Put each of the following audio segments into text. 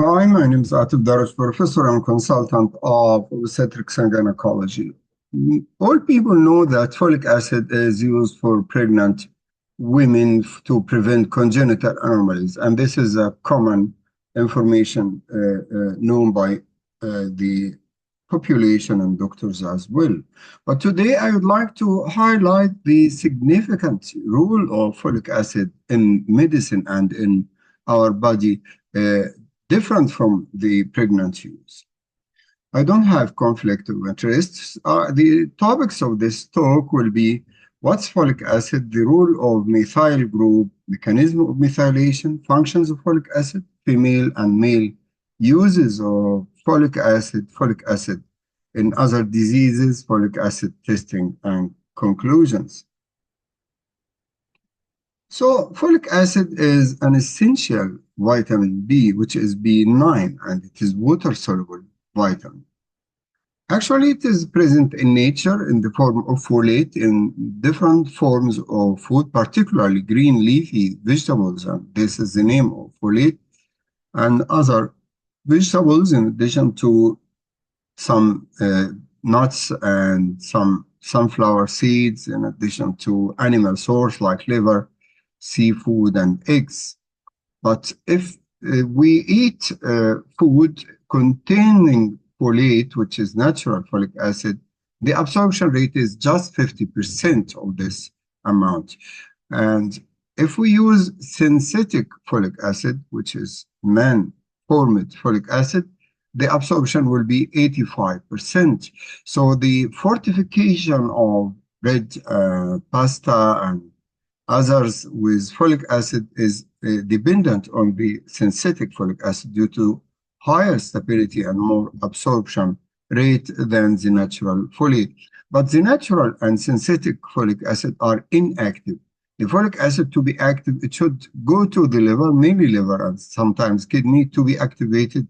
Hi, my name is Atif Daraj, professor and consultant of obstetrics and gynecology. All people know that folic acid is used for pregnant women to prevent congenital anomalies, and this is a common information known by the population and doctors as well. But today I would like to highlight the significant role of folic acid in medicine and in our body. Different from the pregnant use. I don't have conflict of interests. The topics of this talk will be what's folic acid, the role of methyl group, mechanism of methylation, functions of folic acid, female and male uses of folic acid in other diseases, folic acid testing and conclusions. So folic acid is an essential vitamin B, which is B9, and it is water-soluble vitamin. Actually, it is present in nature in the form of folate in different forms of food, particularly green leafy vegetables, and this is the name of folate, and other vegetables in addition to some nuts and some sunflower seeds, in addition to animal source like liver, seafood, and eggs. But if we eat food containing folate, which is natural folic acid, the absorption rate is just 50% of this amount. And if we use synthetic folic acid, which is man-formed folic acid, the absorption will be 85%. So the fortification of red pasta and others with folic acid is dependent on the synthetic folic acid due to higher stability and more absorption rate than the natural folate. But the natural and synthetic folic acid are inactive. The folic acid to be active, it should go to the liver, mainly liver and sometimes kidney, to be activated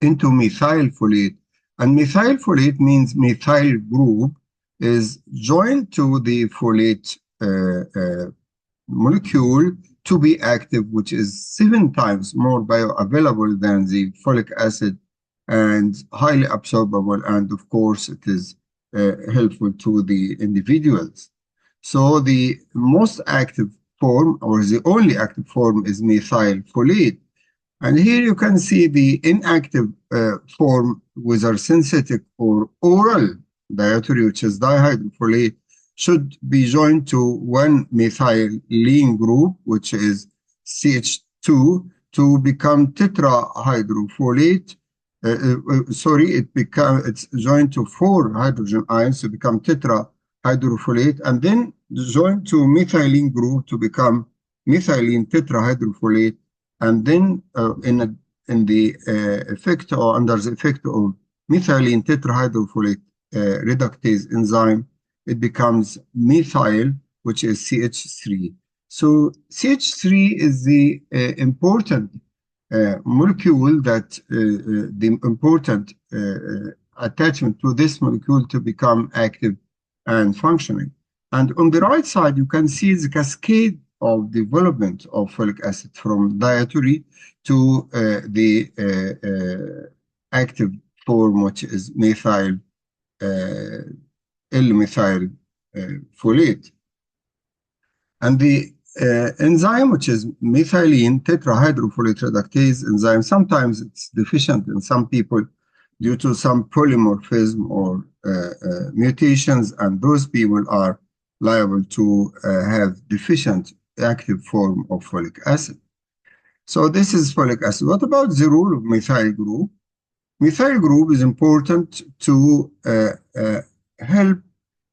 into methyl folate. And methyl folate means methyl group is joined to the folate molecule to be active, which is 7 times more bioavailable than the folic acid and highly absorbable. And of course, it is helpful to the individuals. So the most active form, or the only active form, is methyl folate. And here you can see the inactive form, whether synthetic or oral dietary, which is dihydrofolate, should be joined to one methylene group, which is CH2, to become tetrahydrofolate. It's joined to 4 hydrogen ions to become tetrahydrofolate, and then joined to methylene group to become methylene tetrahydrofolate, and then under the effect of methylene tetrahydrofolate reductase enzyme, it becomes methyl, which is CH3. So CH3 is the important molecule that the important attachment to this molecule to become active and functioning. And on the right side, you can see the cascade of development of folic acid from dietary to the active form, which is methyl L-methyl folate. And the enzyme, which is methylene tetrahydrofolate reductase enzyme, sometimes it's deficient in some people due to some polymorphism or mutations, and those people are liable to have deficient active form of folic acid. So this is folic acid. What about the role of methyl group? Methyl group is important to help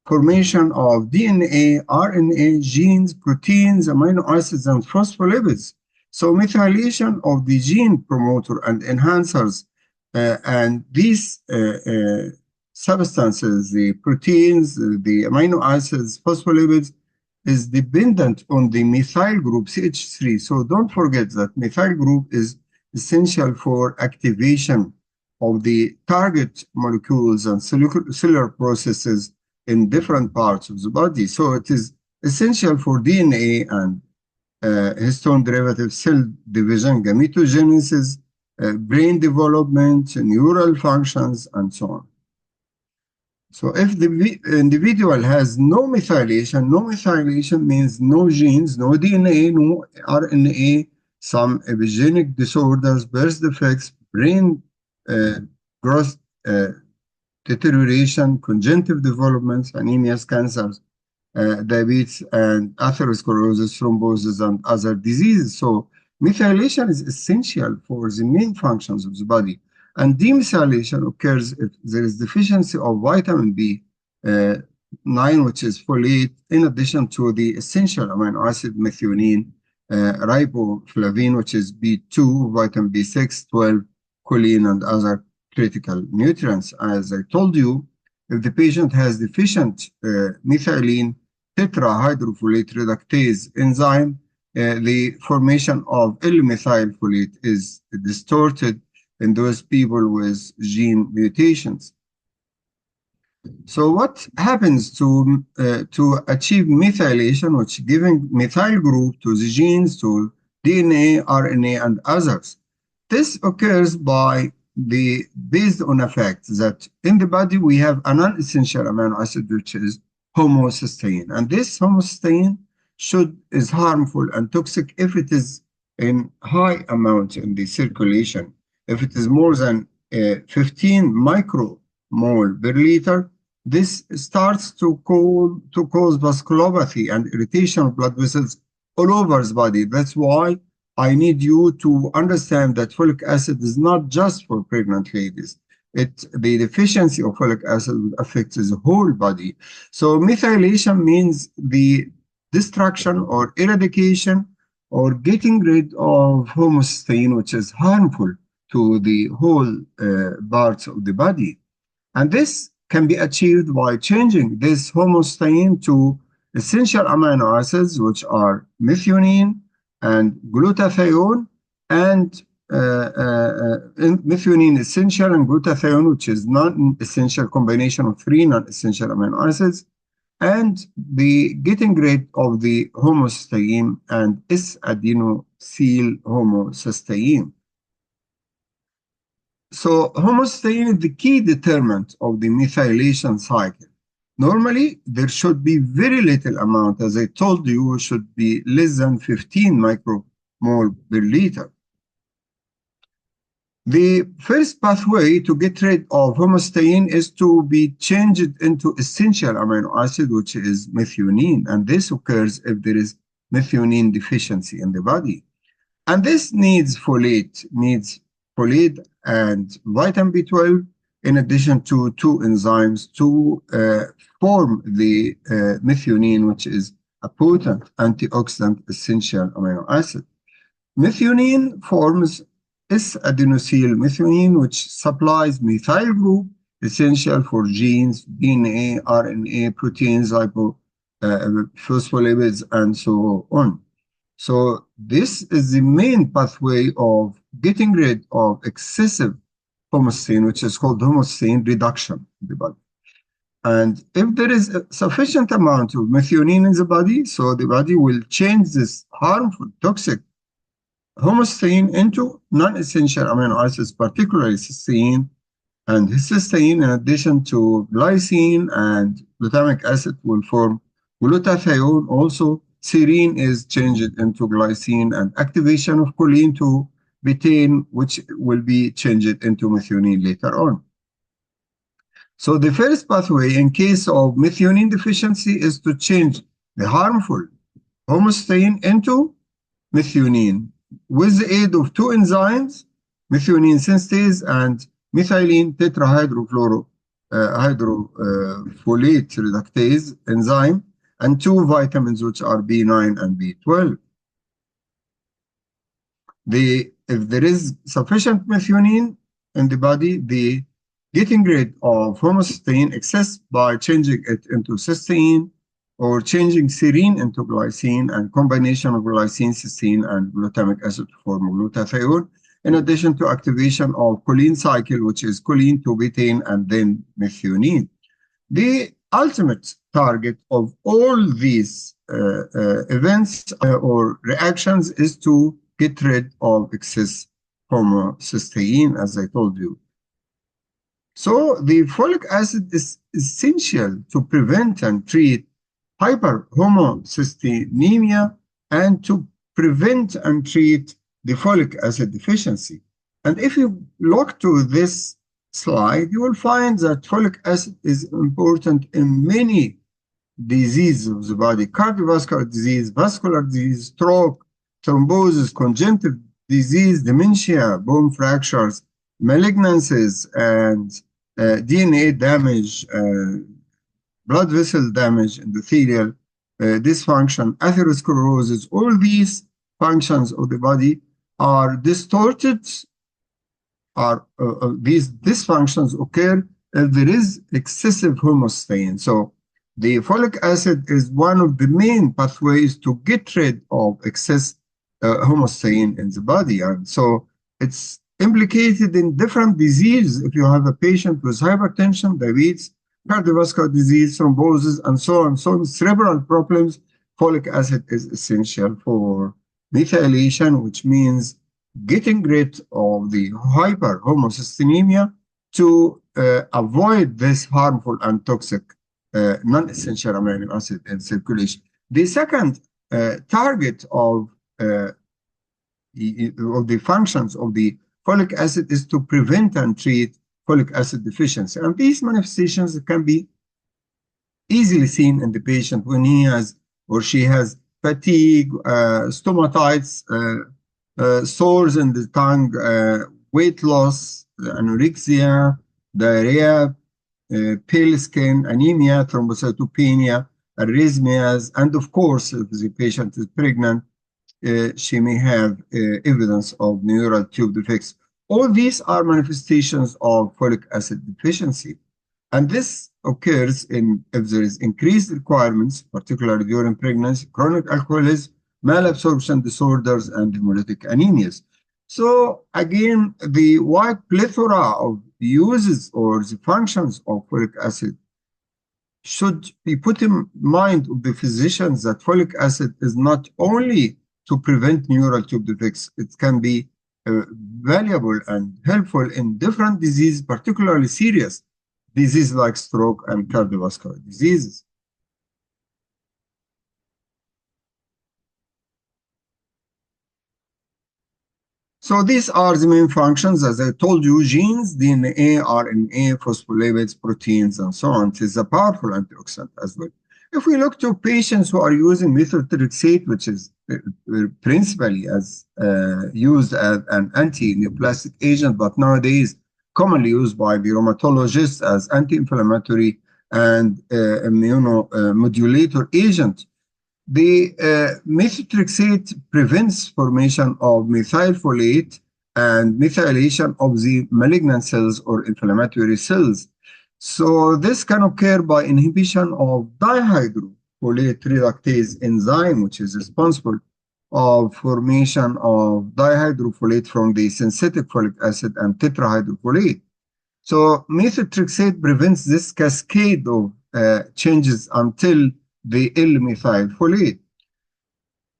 formation of DNA, RNA, genes, proteins, amino acids, and phospholipids. So methylation of the gene promoter and enhancers and these substances, the proteins, the amino acids, phospholipids, is dependent on the methyl group CH3. So don't forget that methyl group is essential for activation of the target molecules and cellular processes in different parts of the body. So it is essential for DNA and histone derivative cell division, gametogenesis, brain development, neural functions, and so on. So if the individual has no methylation means no genes, no DNA, no RNA, some epigenetic disorders, birth defects, brain growth deterioration, congenital developments, anemias, cancers, diabetes, and atherosclerosis, thrombosis, and other diseases. So methylation is essential for the main functions of the body. And demethylation occurs if there is deficiency of vitamin B9, which is folate, in addition to the essential amino acid methionine, riboflavin, which is B2, vitamin B6, 12, choline, and other critical nutrients. As I told you, if the patient has deficient methylene tetrahydrofolate reductase enzyme, the formation of L-methyl folate is distorted in those people with gene mutations. So what happens to achieve methylation, which giving methyl group to the genes, to DNA, RNA, and others? This occurs based on a fact that in the body we have a non-essential amino acid, which is homocysteine. And this homocysteine is harmful and toxic if it is in high amount in the circulation. If it is more than 15 micromole per liter, this starts to cause vasculopathy and irritation of blood vessels all over the body. That's why I need you to understand that folic acid is not just for pregnant ladies. The deficiency of folic acid affects the whole body. So methylation means the destruction or eradication or getting rid of homocysteine, which is harmful to the whole parts of the body. And this can be achieved by changing this homocysteine to essential amino acids, which are methionine and glutathione, and methionine essential and glutathione, which is non-essential combination of 3 non-essential amino acids, and the getting rid of the homocysteine and S-adenosyl homocysteine. So homocysteine is the key determinant of the methylation cycle. Normally, there should be very little amount. As I told you, it should be less than 15 micromole per liter. The first pathway to get rid of homocysteine is to be changed into essential amino acid, which is methionine. And this occurs if there is methionine deficiency in the body. And this needs folate and vitamin B12, in addition to 2 enzymes to form the methionine, which is a potent antioxidant essential amino acid. Methionine forms S-adenosyl methionine, which supplies methyl group essential for genes, DNA, RNA, proteins, phospholipids, and so on. So this is the main pathway of getting rid of excessive homocysteine, which is called homocysteine reduction in the body. And if there is a sufficient amount of methionine in the body, so the body will change this harmful, toxic homocysteine into non-essential amino acids, particularly cysteine and cysteine, in addition to glycine and glutamic acid will form glutathione. Also, serine is changed into glycine, and activation of choline to betaine, which will be changed into methionine later on. So the first pathway in case of methionine deficiency is to change the harmful homocysteine into methionine with the aid of 2 enzymes, methionine synthase and methylene tetrahydrofolate reductase enzyme, and 2 vitamins, which are B9 and B12. If there is sufficient methionine in the body, the getting rid of homocysteine excess by changing it into cysteine or changing serine into glycine and combination of glycine, cysteine, and glutamic acid to form glutathione, in addition to activation of choline cycle, which is choline to betaine and then methionine. The ultimate target of all these events or reactions is to get rid of excess homocysteine, as I told you. So the folic acid is essential to prevent and treat hyperhomocysteinemia and to prevent and treat the folic acid deficiency. And if you look to this slide, you will find that folic acid is important in many diseases of the body: cardiovascular disease, vascular disease, stroke, thrombosis, congenital disease, dementia, bone fractures, malignancies, and DNA damage, blood vessel damage, endothelial dysfunction, atherosclerosis. All these functions of the body are distorted, these dysfunctions occur if there is excessive homocysteine. So the folic acid is one of the main pathways to get rid of excess homocysteine in the body. And so it's implicated in different diseases. If you have a patient with hypertension, diabetes, cardiovascular disease, thrombosis, and so on, cerebral problems, folic acid is essential for methylation, which means getting rid of the hyperhomocysteinemia to avoid this harmful and toxic non-essential amino acid in circulation. The second target of the functions of the folic acid is to prevent and treat folic acid deficiency. And these manifestations can be easily seen in the patient when he has or she has fatigue, stomatitis, sores in the tongue, weight loss, anorexia, diarrhea, pale skin, anemia, thrombocytopenia, arrhythmias, and of course, if the patient is pregnant, she may have evidence of neural tube defects. All these are manifestations of folic acid deficiency. And this occurs if there is increased requirements, particularly during pregnancy, chronic alcoholism, malabsorption disorders, and hemolytic anemias. So again, the wide plethora of uses or the functions of folic acid should be put in mind of the physicians that folic acid is not only to prevent neural tube defects, it can be valuable and helpful in different diseases, particularly serious diseases like stroke and cardiovascular diseases. So these are the main functions. As I told you, genes, DNA, RNA, phospholipids, proteins, and so on. It is a powerful antioxidant as well. If we look to patients who are using methotrexate, which is principally used as an anti-neoplastic agent, but nowadays commonly used by the rheumatologists as anti-inflammatory and immunomodulator agent, the methotrexate prevents formation of methylfolate and methylation of the malignant cells or inflammatory cells. So this can occur by inhibition of dihydrofolate reductase enzyme, which is responsible of formation of dihydrofolate from the synthetic folic acid and tetrahydrofolate. So methotrexate prevents this cascade of changes until the L-methylfolate.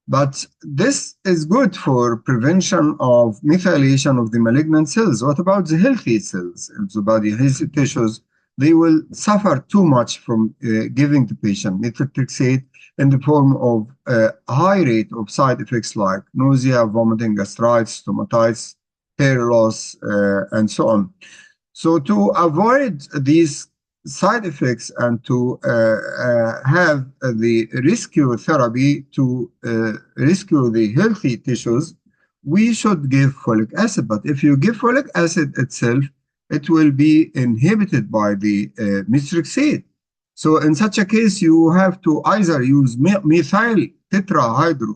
But this is good for prevention of methylation of the malignant cells. What about the healthy cells in the body, healthy tissues? They will suffer too much from giving the patient methotrexate in the form of a high rate of side effects like nausea, vomiting, gastritis, stomatitis, hair loss, and so on. So to avoid these side effects and to have the rescue therapy to rescue the healthy tissues, we should give folic acid. But if you give folic acid itself, it will be inhibited by the methotrexate. So in such a case, you have to either use methyl tetrahydro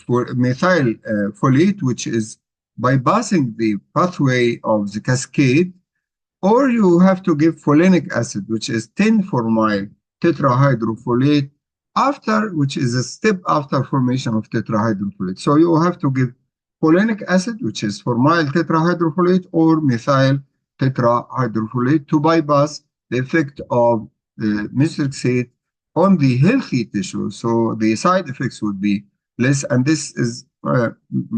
for methyl folate, which is bypassing the pathway of the cascade, or you have to give folinic acid, which is 10-formyl tetrahydrofolate, which is a step after formation of tetrahydrofolate. So you have to give folinic acid, which is formyl tetrahydrofolate, or methyl tetrahydrofolate to bypass the effect of the methotrexate on the healthy tissue. So the side effects would be less, and this is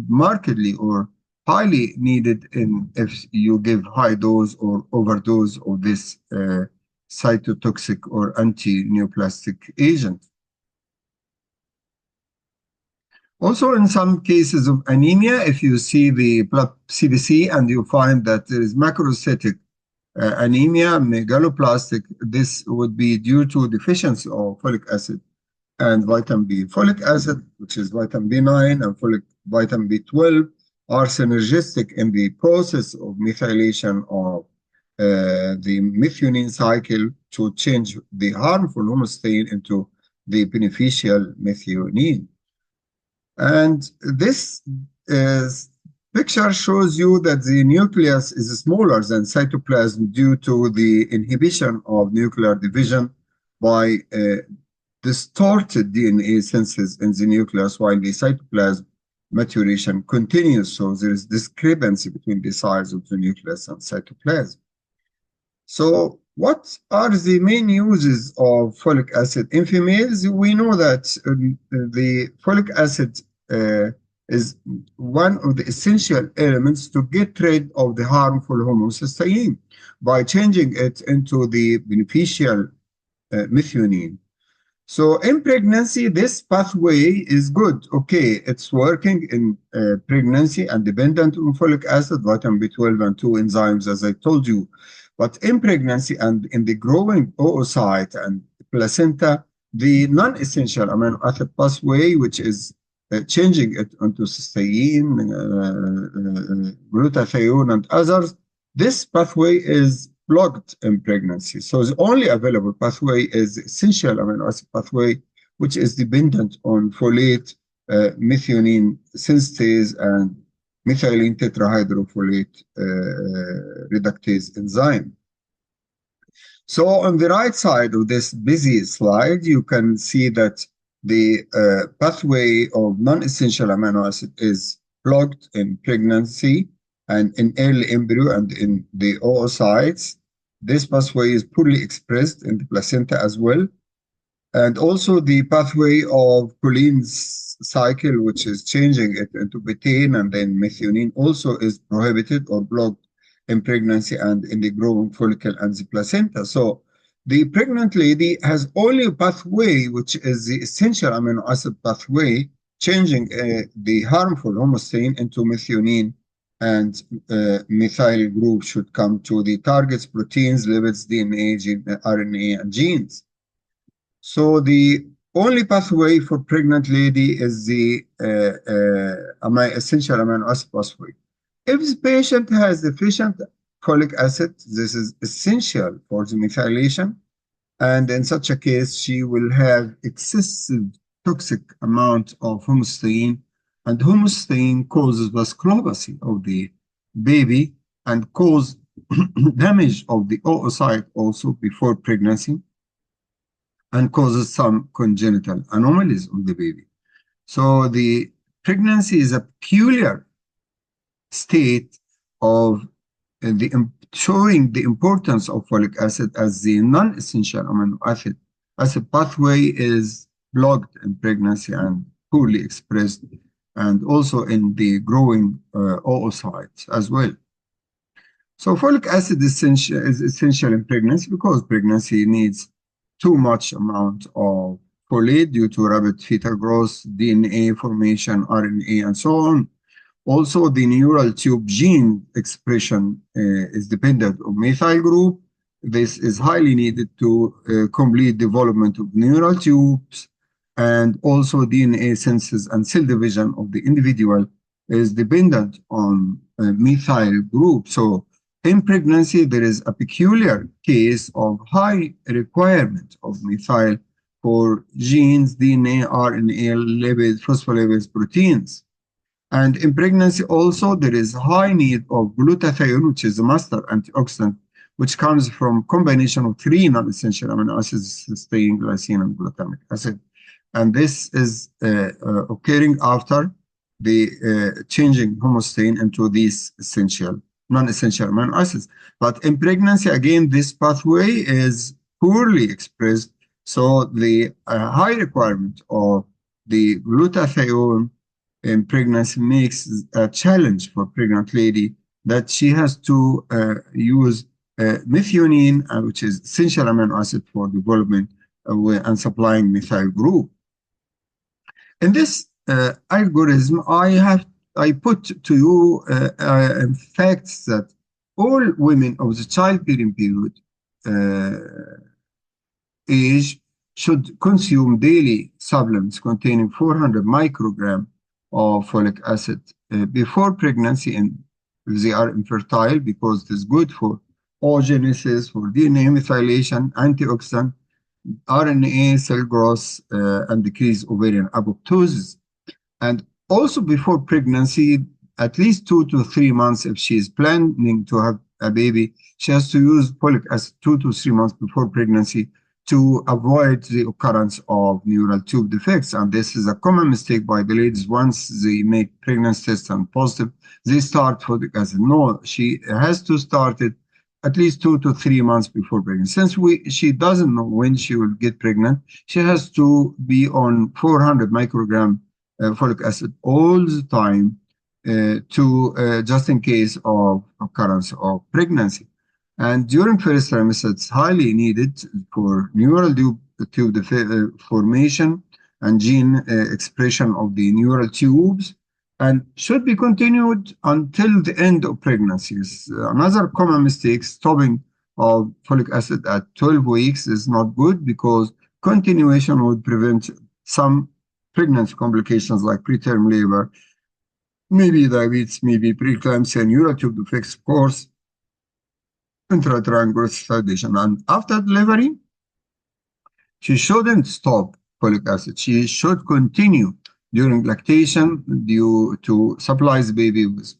markedly or highly needed if you give high dose or overdose of this cytotoxic or anti-neoplastic agent. Also, in some cases of anemia, if you see the blood CBC and you find that there is macrocytic anemia, megaloblastic, this would be due to deficiency of folic acid and vitamin B. Folic acid, which is vitamin B9 and vitamin B12, are synergistic in the process of methylation of the methionine cycle to change the harmful homocysteine into the beneficial methionine. And this picture shows you that the nucleus is smaller than cytoplasm due to the inhibition of nuclear division by distorted DNA synthesis in the nucleus, while the cytoplasm maturation continues. So there is discrepancy between the size of the nucleus and cytoplasm. So what are the main uses of folic acid? In females, we know that the folic acid is one of the essential elements to get rid of the harmful homocysteine by changing it into the beneficial methionine. So in pregnancy, this pathway is good. Okay, it's working in pregnancy and dependent on folic acid, vitamin B12 and 2 enzymes, as I told you. But in pregnancy and in the growing oocyte and placenta, the non-essential amino acid pathway, which is changing it into cysteine, glutathione, and others, this pathway is blocked in pregnancy. So the only available pathway is the essential amino acid pathway, which is dependent on folate, methionine synthetase, and methylene tetrahydrofolate reductase enzyme. So on the right side of this busy slide, you can see that the pathway of non-essential amino acid is blocked in pregnancy and in early embryo and in the oocytes. This pathway is poorly expressed in the placenta as well. And also the pathway of choline cycle, which is changing it into betaine and then methionine, also is prohibited or blocked in pregnancy and in the growing follicle and the placenta. So the pregnant lady has only a pathway, which is the essential amino acid pathway, changing the harmful homocysteine into methionine, and methyl group should come to the targets, proteins, lipids, DNA, RNA, and genes. So the only pathway for pregnant lady is the essential amino acid pathway. If the patient has deficient folic acid, this is essential for the methylation, and in such a case, she will have excessive toxic amount of homocysteine, and homocysteine causes vasculopathy of the baby and cause damage of the oocyte also before pregnancy, and causes some congenital anomalies of the baby. So the pregnancy is a peculiar state of showing the importance of folic acid as the non-essential amino acid pathway is blocked in pregnancy and poorly expressed, and also in the growing oocytes as well. So folic acid is essential in pregnancy because pregnancy needs too much amount of folate due to rapid fetal growth, DNA formation, RNA, and so on. Also, the neural tube gene expression is dependent on methyl group. This is highly needed to complete development of neural tubes, and also DNA synthesis and cell division of the individual is dependent on methyl group. So in pregnancy, there is a peculiar case of high requirement of methyl for genes, DNA, RNA, lipids, phospholipids, proteins. And in pregnancy also, there is high need of glutathione, which is a master antioxidant, which comes from combination of 3 non-essential amino acids, cysteine, glycine, and glutamic acid. And this is occurring after the changing homocysteine into these non-essential amino acids. But in pregnancy, again, this pathway is poorly expressed. So the high requirement of the glutathione in pregnancy makes a challenge for pregnant lady that she has to use methionine, which is essential amino acid for development and supplying methyl group. In this algorithm, I put to you facts that all women of the childbearing period age should consume daily supplements containing 400 microgram of folic acid before pregnancy, and if they are infertile, because it is good for oogenesis, for DNA methylation, antioxidant, RNA cell growth, and decrease ovarian apoptosis. And also before pregnancy, at least 2 to 3 months, if she is planning to have a baby, she has to use folic acid 2 to 3 months before pregnancy to avoid the occurrence of neural tube defects. And this is a common mistake by the ladies. Once they make pregnancy tests and positive, they start folic acid. No, she has to start it at least 2 to 3 months before pregnancy. Since she doesn't know when she will get pregnant, she has to be on 400 microgram folic acid all the time just in case of occurrence of pregnancy. And during first trimester, it's highly needed for neural tube formation and gene expression of the neural tubes, and should be continued until the end of pregnancies. Another common mistake, stopping of folic acid at 12 weeks is not good, because continuation would prevent some pregnancy complications like preterm labor, maybe diabetes, maybe preeclampsia, neural tube defects, of course, intratriangular sedation. And after delivery, she shouldn't stop folic acid. She should continue during lactation due to supply the baby with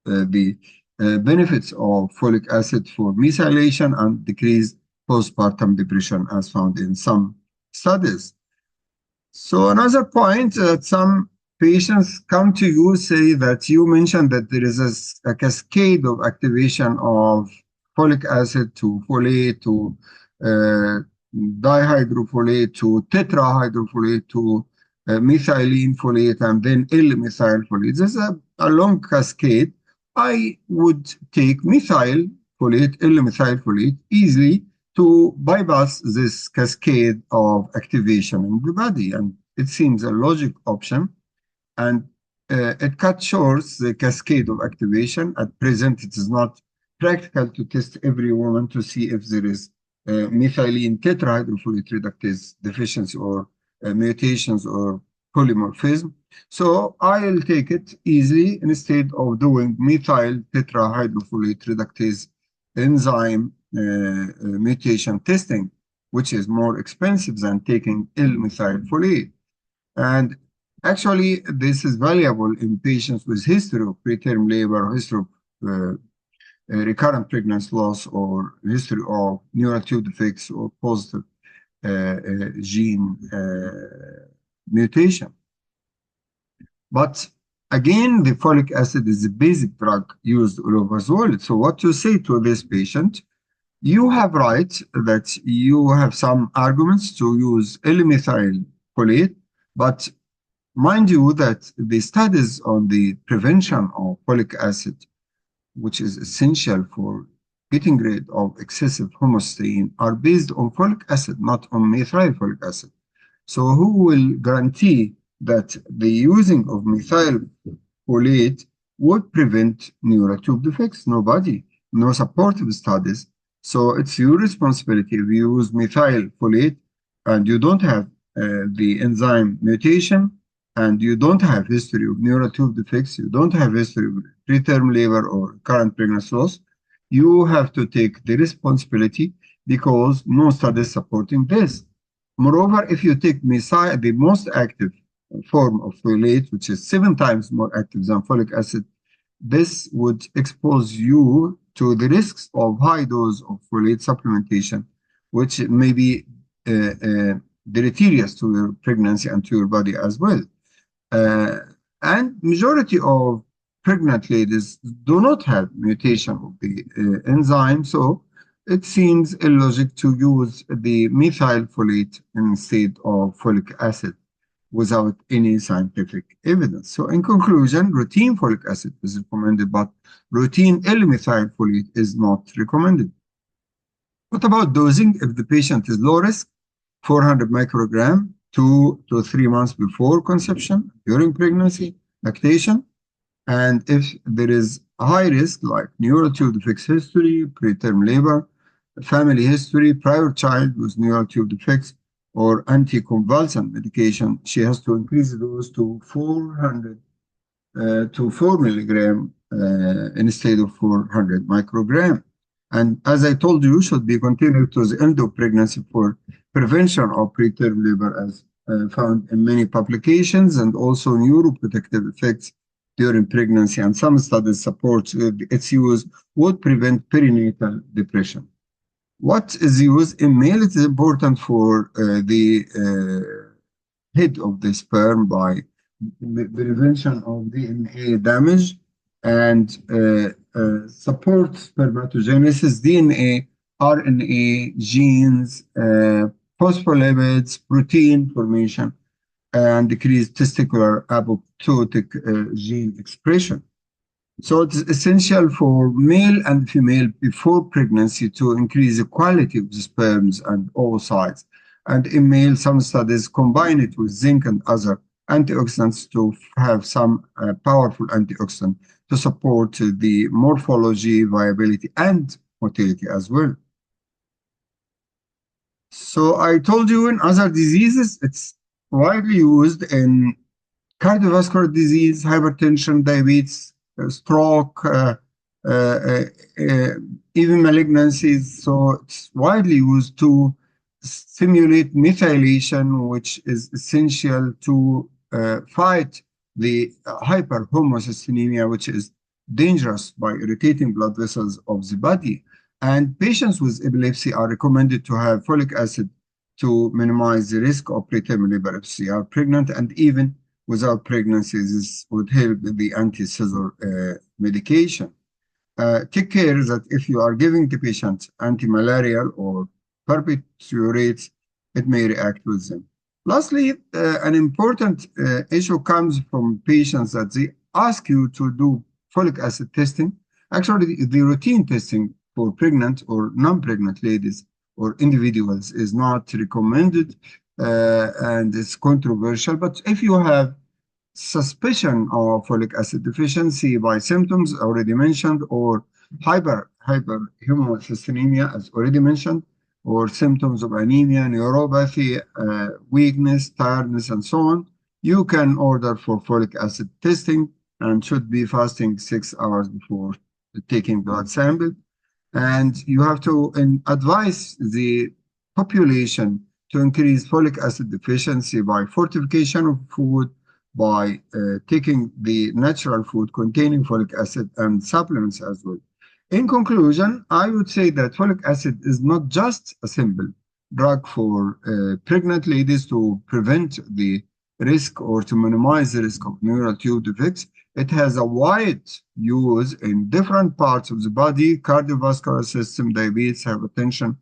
the benefits of folic acid for methylation and decrease postpartum depression, as found in some studies. So another point that some patients come to you say that you mentioned that there is a cascade of activation of folic acid to folate to dihydrofolate to tetrahydrofolate to methylene folate and then L-methyl folate. This is a long cascade. I would take methyl folate, L-methyl folate easily to bypass this cascade of activation in the body, and it seems a logic option, and it cuts short the cascade of activation. At present, it is not practical to test every woman to see if there is methylene tetrahydrofolate reductase deficiency or mutations or polymorphism. So I'll take it easily instead of doing methyl tetrahydrofolate reductase enzyme mutation testing, which is more expensive than taking L-methyl folate. And actually, this is valuable in patients with history of preterm labor, history of recurrent pregnancy loss, or history of neural tube defects or positive gene mutation. But again, the folic acid is the basic drug used all over the world. So what to say to this patient? You have right that you have some arguments to use L-methyl folate, but mind you that the studies on the prevention of folic acid, which is essential for getting rid of excessive homocysteine, are based on folic acid, not on methyl folic acid. So who will guarantee that the using of methyl folate would prevent neural tube defects? Nobody. No supportive studies. So it's your responsibility. If you use methyl folate and you don't have the enzyme mutation, and you don't have history of neural tube defects, you don't have history of preterm labor or current pregnancy loss, you have to take the responsibility, because no study is supporting this. Moreover, if you take methyl, the most active form of folate, which is 7 times more active than folic acid, this would expose you to the risks of high dose of folate supplementation, which may be deleterious to your pregnancy and to your body as well. And majority of pregnant ladies do not have mutation of the enzyme, so it seems illogical to use the methyl folate instead of folic acid. without any scientific evidence. So in conclusion, routine folic acid is recommended, but routine L-methyl folate is not recommended. What about dosing? If the patient is low risk, 400 microgram 2 to 3 months before conception, during pregnancy, lactation. And if there is a high risk, like neural tube defects history, preterm labor, family history, prior child with neural tube defects, or anticonvulsant medication, she has to increase the dose to 400 to 4 milligram instead of 400 microgram. And as I told you, should be continued to the end of pregnancy for prevention of preterm labor, as found in many publications, and also neuroprotective effects during pregnancy. And some studies support its use would prevent perinatal depression. What is used in male? It is important for the head of the sperm by the prevention of DNA damage and support spermatogenesis, DNA, RNA, genes, phospholipids, protein formation, and decrease testicular apoptotic gene expression. So it's essential for male and female before pregnancy to increase the quality of the sperms and oocytes. And in male, some studies combine it with zinc and other antioxidants to have some powerful antioxidant to support the morphology, viability, and motility as well. So I told you in other diseases, it's widely used in cardiovascular disease, hypertension, diabetes, stroke, even malignancies. So it's widely used to stimulate methylation, which is essential to fight the hyperhomocysteinemia, which is dangerous by irritating blood vessels of the body. And patients with epilepsy are recommended to have folic acid to minimize the risk of preterm labor if they are pregnant, and even without pregnancy, this would help the anti-seizure medication. Take care that if you are giving the patient anti-malarial or barbiturates, it may react with them. Lastly, an important issue comes from patients that they ask you to do folic acid testing. Actually, the routine testing for pregnant or non-pregnant ladies or individuals is not recommended, and it's controversial. But if you have suspicion of folic acid deficiency by symptoms already mentioned, or hyperhomocysteinemia as already mentioned, or symptoms of anemia, neuropathy, weakness, tiredness, and so on, you can order for folic acid testing and should be fasting 6 hours before taking blood sample. And you have to advise the population to increase folic acid deficiency by fortification of food, by taking the natural food containing folic acid and supplements as well. In conclusion, I would say that folic acid is not just a simple drug for pregnant ladies to prevent the risk or to minimize the risk of neural tube defects. It has a wide use in different parts of the body: cardiovascular system, diabetes, hypertension,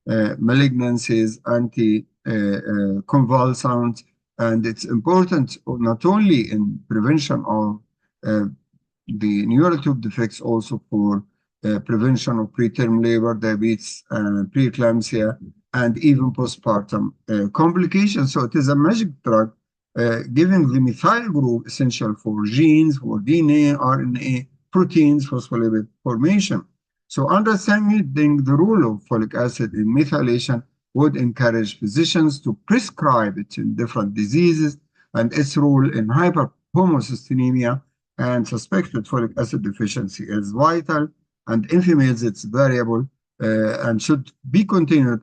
malignancies, anti-convulsants, and it's important not only in prevention of the neural tube defects, also for prevention of preterm labor, diabetes, preeclampsia, and even postpartum complications. So it is a magic drug giving the methyl group essential for genes, for DNA, RNA, proteins, phospholipid formation. So understanding the role of folic acid in methylation would encourage physicians to prescribe it in different diseases, and its role in hyperhomocysteinemia and suspected folic acid deficiency is vital, and in females it's variable and should be continued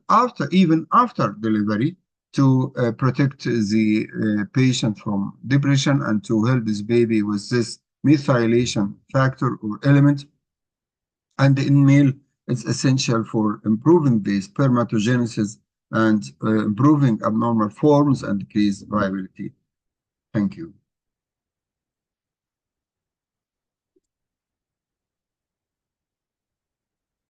even after delivery to protect the patient from depression and to help this baby with this methylation factor or element. And in male, it's essential for improving the spermatogenesis and improving abnormal forms and decrease viability. Thank you.